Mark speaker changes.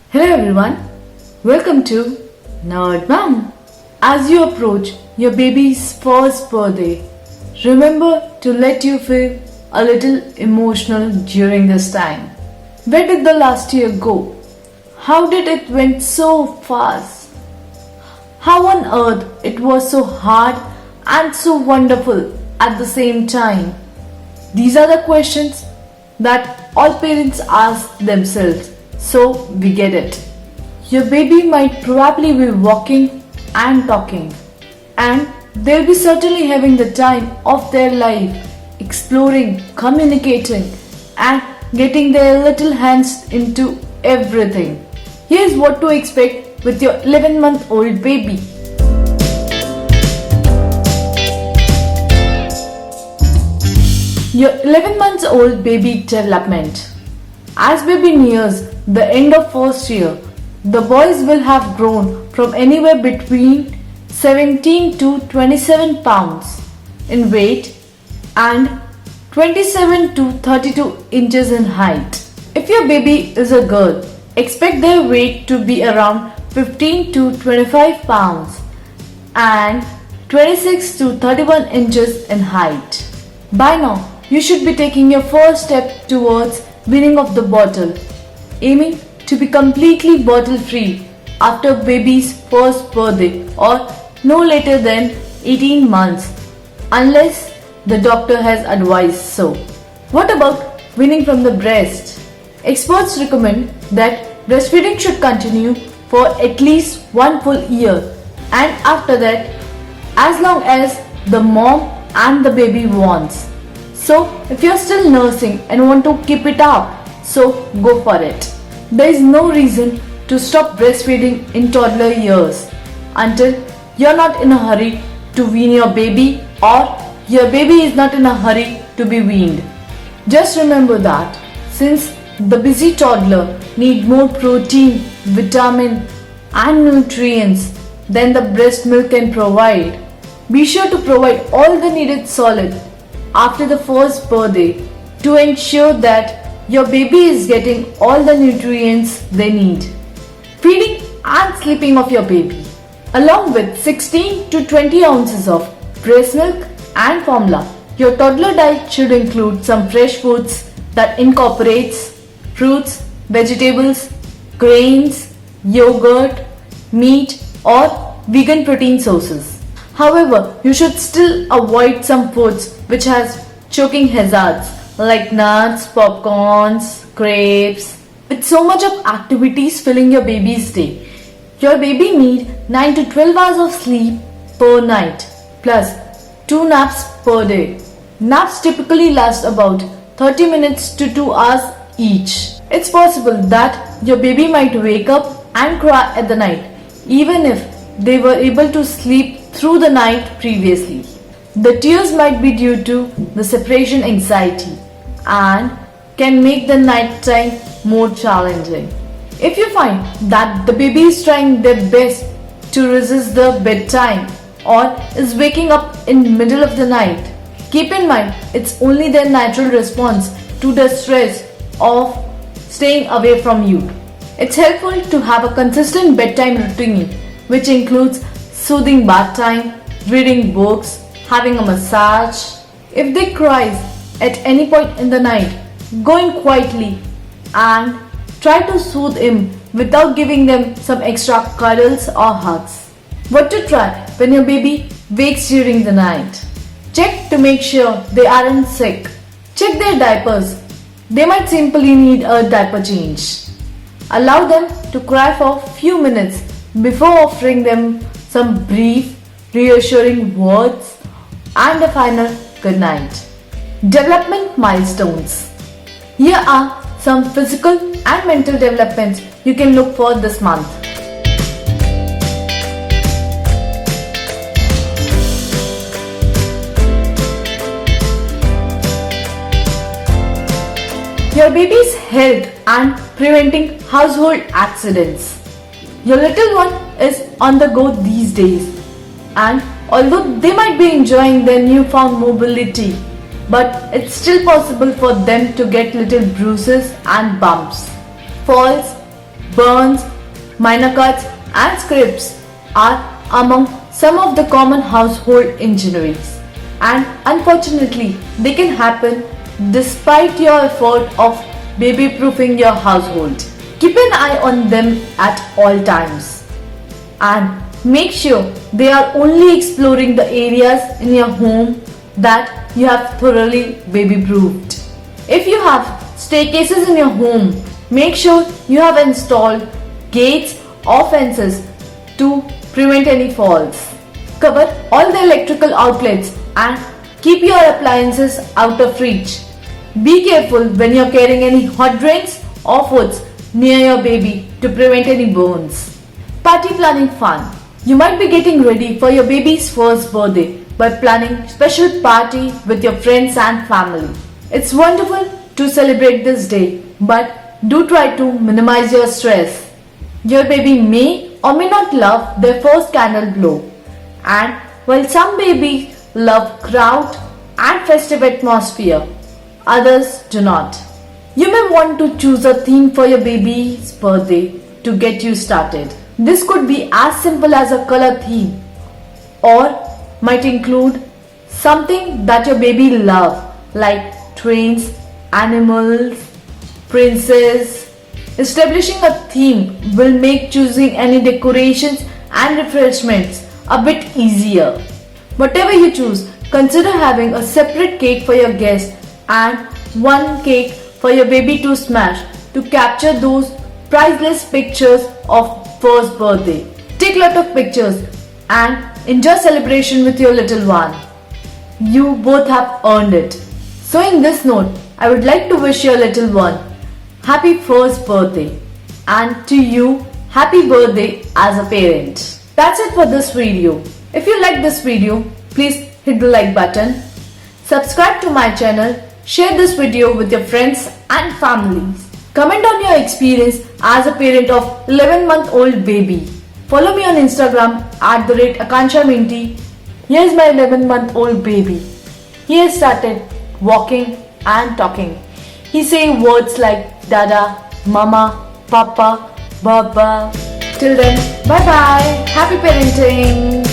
Speaker 1: Hello everyone, welcome to Nerd Mom. As you approach your baby's first birthday, remember to let you feel a little emotional during this time. Where did the last year go? How did it went so fast? How on earth it was so hard and so wonderful at the same time? These are the questions that all parents ask themselves, so we get it. Your baby might probably be walking and talking, and they'll be certainly having the time of their life, exploring, communicating, and getting their little hands into everything. Here's what to expect with your 11-month-old baby. Your 11 months old baby development. As baby nears the end of first year, the boys will have grown from anywhere between 17 to 27 pounds in weight and 27 to 32 inches in height. If your baby is a girl, expect their weight to be around 15 to 25 pounds and 26 to 31 inches in height. By now, you should be taking your first step towards weaning off the bottle, aiming to be completely bottle free after baby's first birthday or no later than 18 months, unless the doctor has advised so. What about weaning from the breast? Experts recommend that breastfeeding should continue for at least 1 full year, and after that, as long as the mom and the baby wants. So, if you're still nursing and want to keep it up, so go for it. There is no reason to stop breastfeeding in toddler years until you're not in a hurry to wean your baby or your baby is not in a hurry to be weaned. Just remember that since the busy toddler needs more protein, vitamin and nutrients than the breast milk can provide, be sure to provide all the needed solid after the first birthday to ensure that your baby is getting all the nutrients they need. Feeding and sleeping of your baby, along with 16 to 20 ounces of breast milk and formula. Your toddler diet should include some fresh foods that incorporates fruits, vegetables, grains, yogurt, meat or vegan protein sources. However, you should still avoid some foods which has choking hazards like nuts, popcorns, grapes. With so much of activities filling your baby's day, your baby needs 9 to 12 hours of sleep per night plus 2 naps per day. Naps typically last about 30 minutes to 2 hours each. It's possible that your baby might wake up and cry at the night even if they were able to sleep through the night previously. The tears might be due to the separation anxiety and can make the night time more challenging. If you find that the baby is trying their best to resist the bedtime or is waking up in middle of the night, keep in mind it's only their natural response to the stress of staying away from you. It's helpful to have a consistent bedtime routine which includes soothing bath time, reading books, having a massage. If they cries at any point in the night, go in quietly and try to soothe him without giving them some extra cuddles or hugs. What to try when your baby wakes during the night? Check to make sure they aren't sick. Check their diapers. They might simply need a diaper change. Allow them to cry for a few minutes before offering them some brief, reassuring words and a final good night. Development milestones. Here are some physical and mental developments you can look for this month. Your baby's health and preventing household accidents. Your little one is on the go these days, and although they might be enjoying their newfound mobility, but it's still possible for them to get little bruises and bumps, falls, burns, minor cuts, and scrapes are among some of the common household injuries, and unfortunately, they can happen despite your effort of baby proofing your household. Keep an eye on them at all times and make sure they are only exploring the areas in your home that you have thoroughly baby proofed. If you have staircases in your home, make sure you have installed gates or fences to prevent any falls. Cover all the electrical outlets and keep your appliances out of reach. Be careful when you are carrying any hot drinks or foods near your baby to prevent any burns. Party planning fun. You might be getting ready for your baby's first birthday by planning special party with your friends and family. It's wonderful to celebrate this day, but do try to minimize your stress. Your baby may or may not love their first candle blow, and while some babies love crowd and festive atmosphere, others do not. You may want to choose a theme for your baby's birthday to get you started. This could be as simple as a color theme or might include something that your baby loves like trains, animals, princes. Establishing a theme will make choosing any decorations and refreshments a bit easier. Whatever you choose, consider having a separate cake for your guests and one cake for your baby to smash to capture those priceless pictures of first birthday. Take lot of pictures and enjoy celebration with your little one. You both have earned it. So in this note, I would like to wish your little one happy first birthday and to you happy birthday as a parent. That's it for this video. If you like this video, please hit the like button, subscribe to my channel, share this video with your friends and families. Comment on your experience as a parent of 11-month-old baby. Follow me on Instagram @AkankshaMinty. Here's my 11-month-old baby. He has started walking and talking. He say words like Dada, Mama, Papa, Baba. Till then, bye bye. Happy parenting.